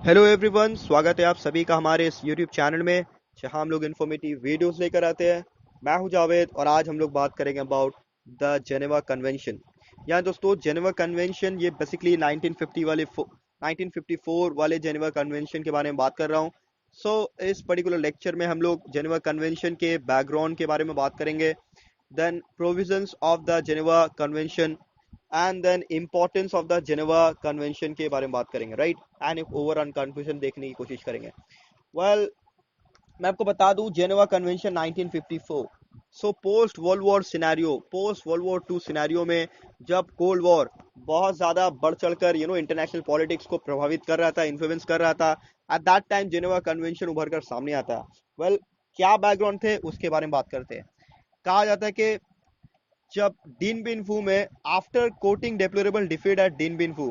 Hello everyone, स्वागत है आप सभी का हमारे इस यूट्यूब चैनल में जहां हम लोग इन्फॉर्मेटिव वीडियोस लेकर आते हैं। मैं हूं जावेद और आज हम लोग बात करेंगे अबाउट द जेनेवा कन्वेंशन। यहाँ दोस्तों जेनेवा कन्वेंशन ये बेसिकली 1954 वाले जेनेवा कन्वेंशन के बारे में बात कर रहा हूँ। इस पर्टिकुलर लेक्चर में हम लोग जेनेवा कन्वेंशन के बैकग्राउंड के बारे में बात करेंगे, then provisions of the Geneva convention and then importance of the Geneva convention के बारे में बात करेंगे, राइट। एंड एक ओवरऑल कंक्लूजन देखने की कोशिश करेंगे। वेल, मैं आपको बता दूं Geneva convention 1954। Post world war two scenario में जब कोल्ड वॉर बहुत ज्यादा बढ़ चढ़कर इंटरनेशनल पॉलिटिक्स को प्रभावित कर रहा था, इन्फ्लुएंस कर रहा था, at that time Geneva convention उभर कर सामने आता है। वेल, क्या बैकग्राउंड थे उसके बारे में बात करते हैं। कहा जाता है कि जब डिन बिन फू में after coating deplorable defeat at Dien Bien फू,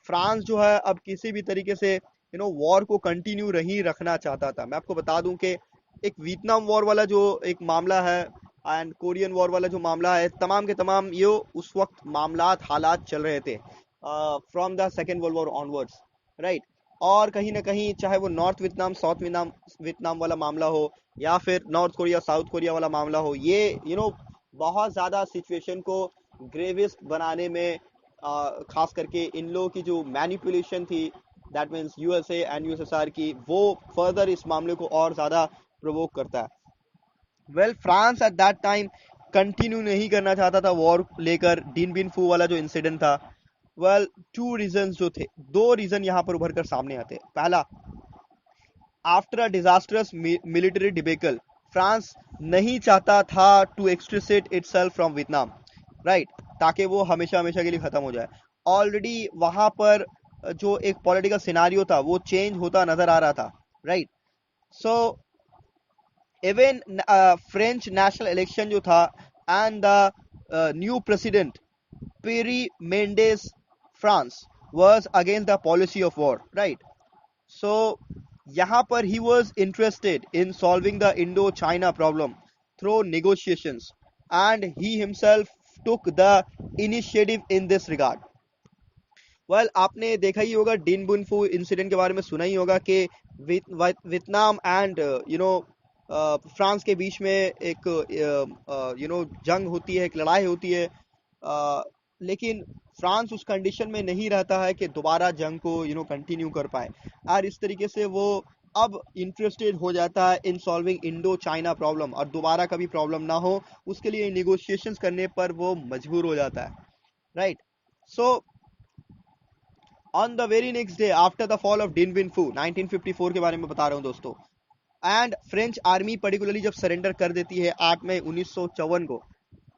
फ्रांस जो है अब किसी भी तरीके से वॉर को कंटिन्यू नहीं रखना चाहता था। मैं आपको बता दूं कि एक वियतनाम वॉर वाला जो एक मामला है एंड कोरियन वॉर वाला जो मामला है, तमाम के तमाम ये उस वक्त हालात चल रहे थे from the second world war onwards, right. और कहीं ना कहीं चाहे वो north Vietnam south Vietnam Vietnam वाला मामला हो या फिर नॉर्थ कोरिया साउथ कोरिया वाला मामला हो, ये बहुत ज़्यादा सिचुएशन को ग्रेविस्ट बनाने में खास करके इन लोगों की जो मैनिपुलेशन थी, that means USA and USSR की, वो फर्दर इस मामले को और ज़्यादा प्रोवोक करता है। Well, France at that time continue नहीं करना चाहता था वॉर लेकर, डिन बिन फू वाला जो इंसिडेंट था। वेल, टू रीजंस जो थे, दो रीजन यहाँ पर उभर कर सामने आते हैं। पहला, after a disastrous military debacle, France नहीं चाहता था to extricate itself from Vietnam, right, ताकि वो हमेशा हमेशा के लिए खत्म हो जाए। ऑलरेडी वहां पर जो एक पॉलिटिकल सिनारियो था वो चेंज होता नजर आ रहा था, right. So even French national election जो था and the new president Pierre Mendes France was against the policy of war, right. So यहाँ पर he was interested in solving the Indo-China problem through negotiations and he himself took the initiative in this regard. Well, आपने देखा ही होगा, डिन बुन फू incident के बारे में सुना ही होगा कि वियतनाम एंड फ्रांस के बीच में एक जंग होती है, एक लड़ाई होती है, लेकिन फ्रांस उस कंडीशन में नहीं रहता है कि दोबारा जंग को कंटिन्यू कर पाए, और इस तरीके से वो अब इंटरेस्टेड हो जाता है in solving Indo China problem, और दोबारा कभी प्रॉब्लम ना हो उसके लिए निगोशिएशंस करने पर वो मजबूर हो जाता है, right. So on the very next day after the fall of डिन बिन फू, 1954 के बारे में बता रहा हूँ दोस्तों, एंड फ्रेंच आर्मी पर्टिकुलरली जब सरेंडर कर देती है 8 मई 1954 को,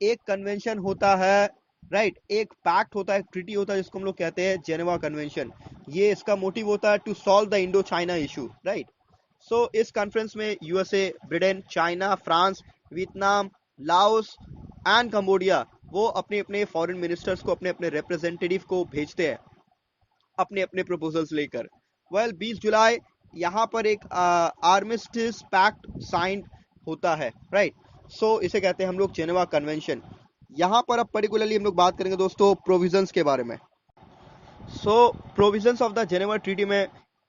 एक कन्वेंशन होता है, राइट, एक पैक्ट होता है, एक ट्रीटी होता है जिसको हम लोग कहते हैं जेनेवा कन्वेंशन। ये इसका मोटिव होता है to solve the Indo China issue, right. इस कॉन्फ्रेंस में USA, Britain, China, France, Vietnam, Laos and Cambodia वो अपने अपने फॉरेन मिनिस्टर्स को, अपने अपने रिप्रेजेंटेटिव को भेजते हैं अपने अपने प्रपोजल्स लेकर। वेल, 20 जुलाई यहाँ पर एक आर्मिस्टिस पैक्ट साइन होता है, राइट। इसे कहते हैं हम लोग जेनेवा कन्वेंशन। यहाँ पर अब पर्टिकुलरली हम लोग बात करेंगे दोस्तों प्रोविजंस के बारे में। Provisions of the Geneva treaty में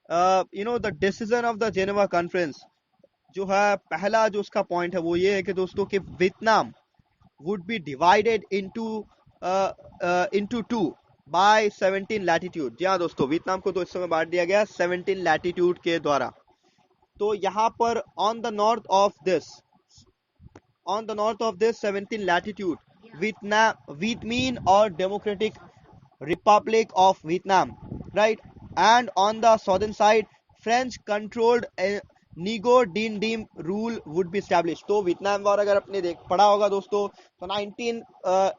the decision of the Geneva conference जो है, पहला जो उसका पॉइंट है वो ये है कि दोस्तों कि Vietnam would be divided into two by 17 latitude. जी हाँ दोस्तों, वियतनाम को तो इस समय बांट दिया गया 17 लैटिट्यूड के द्वारा। तो यहाँ पर on the north of this 17 latitude, Vietminh और democratic republic of Vietnam, right, and on the southern side French controlled Ngo Dinh Diem rule would be establish. तो वियतनाम वॉर अगर आपने पढ़ा होगा दोस्तों, तो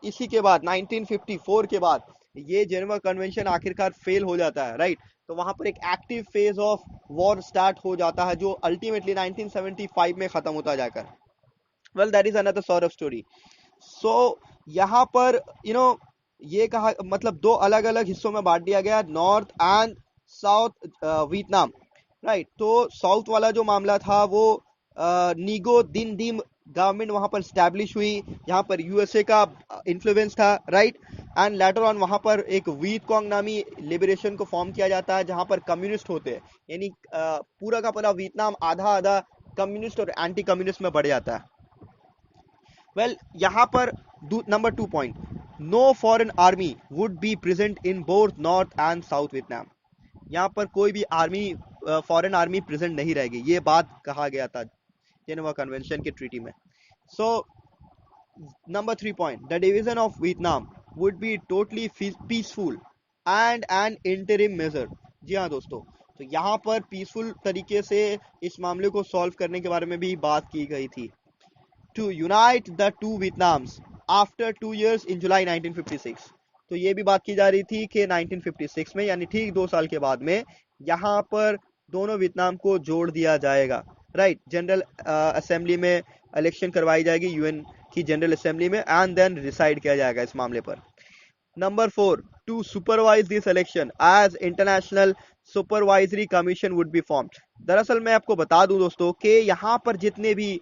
इसी के बाद 1954 के बाद ये जेनेवा कन्वेंशन आखिरकार फेल हो जाता है, राइट। तो वहां पर एक active phase of war start हो जाता है जो अल्टीमेटली 1975 में खत्म होता जाकर। Well, that is another sort of story. यहाँ पर ये कहा, मतलब दो अलग अलग हिस्सों में बांट दिया गया, north and south Vietnam, right. तो साउथ वाला जो मामला था वो निगो दिन डीम गवर्नमेंट वहां पर स्टैब्लिश हुई, यहाँ पर यूएसए का इन्फ्लुएंस था, राइट। एंड लेटर ऑन वहां पर एक वीट कॉन्ग नामी लिबरेशन को फॉर्म किया जाता है, जहां पर कम्युनिस्ट होते हैं, यानी पूरा का पूरा वियतनाम आधा आधा कम्युनिस्ट और एंटी कम्युनिस्ट में बढ़ जाता है। वेल यहाँ पर number 2 point, no foreign army would be present in both north and south Vietnam. यहाँ पर कोई भी आर्मी, फॉरेन आर्मी प्रेजेंट नहीं रहेगी, ये बात कहा गया था जेनेवा कन्वेंशन के ट्रीटी में। So number 3 point, the division of Vietnam would be totally peaceful and an interim measure. जी हाँ दोस्तों, तो यहाँ पर पीसफुल तरीके से इस मामले को सॉल्व करने के बारे में भी बात की गई थी। To unite the two Vietnams after 2 years in July 1956। तो ये भी बात की जा रही थी कि 1956 में, यानी ठीक 2 साल के बाद में, यहाँ पर दोनों वियतनाम को जोड़ दिया जाएगा, राइट। जनरल असेंबली में इलेक्शन करवाई जाएगी, यूएन की जनरल असेंबली में, एंड देन डिसाइड किया जाएगा इस मामले पर। Number 4, to supervise this election as international supervisory commission would be formed. दरअसल मैं आपको बता दूं दोस्तों कि यहाँ पर जितने भी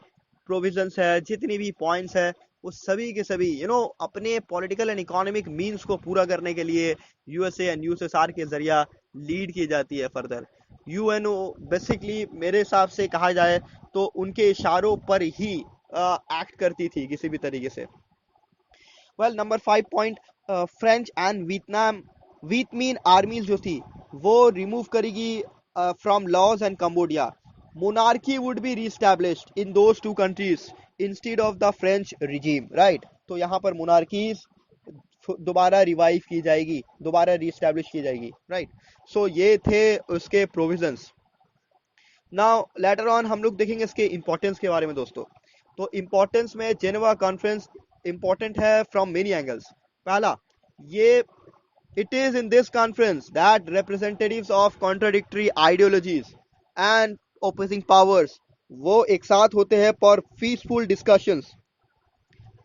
प्रोविजंस है, जितनी भी पॉइंट्स है, वो सभी के सभी अपने पॉलिटिकल एंड इकोनॉमिक मीन्स को पूरा करने के लिए यूएसए एंड यूएसएसआर के जरिया लीड की जाती है फर्दर। यूएनओ बेसिकली मेरे हिसाब से कहा जाए तो उनके इशारों पर ही एक्ट करती थी किसी भी तरीके से। Well number 5 point, French and Vietminh armies जो थी वो रिमूव करेगी from Laos and Cambodia. Monarchy would be reestablished in those two countries instead of the French regime, right. तो यहाँ पर मोनार्कीज दोबारा रिवाइव की जाएगी, दोबारा रीस्टैब्लिश की जाएगी, राइट। सो ये थे उसके प्रोविजंस। नाउ लेटर ऑन हम लोग देखेंगे इसके इंपॉर्टेंस के बारे में दोस्तों। तो इंपॉर्टेंस में जेनेवा कॉन्फ्रेंस इंपॉर्टेंट है फ्रॉम मेनी एंगल्स। पहला, ये it is in this conference that representatives of contradictory ideologies and opposing powers वो एक साथ होते हैं for peaceful discussions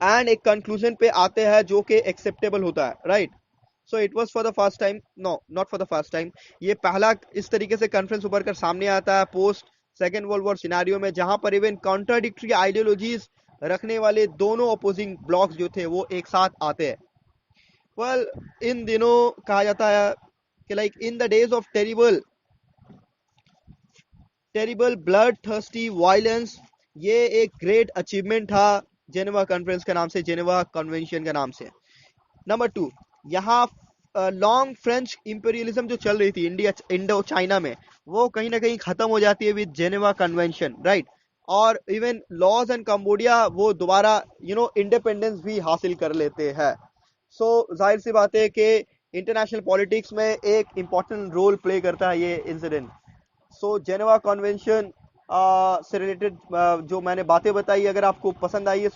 and एक conclusion पे आते हैं जो कि acceptable होता है, right। So it was for the first time, no not for the first time, ये पहला इस तरीके से कॉन्फ्रेंस उभर कर सामने आता है post second world war scenario में, जहां पर इवन कॉन्ट्राडिक्टरी आइडियोलॉजीज रखने वाले दोनों अपोजिंग ब्लॉक्स जो थे वो एक साथ आते हैं। वेल इन दिनों कहा जाता है कि like in the days of terrible blood thirsty violence, ये एक ग्रेट अचीवमेंट था जेनेवा कॉन्फ्रेंस के नाम से, जेनेवा कन्वेंशन के नाम से। नंबर 2, यहाँ लॉन्ग फ्रेंच इंपीरियलिज्म जो चल रही थी इंडो चाइना में, वो कहीं ना कहीं खत्म हो जाती है विद जेनेवा कन्वेंशन, राइट। और इवन लॉज एंड कंबोडिया वो दोबारा इंडिपेंडेंस भी हासिल कर लेते हैं। सो जाहिर सी बात है कि इंटरनेशनल पॉलिटिक्स में एक इम्पॉर्टेंट रोल प्ले करता है ये इंसिडेंट। सो जेनेवा कन्वेंशन से रिलेटेड जो मैंने बातें बताई, अगर आपको पसंद आई है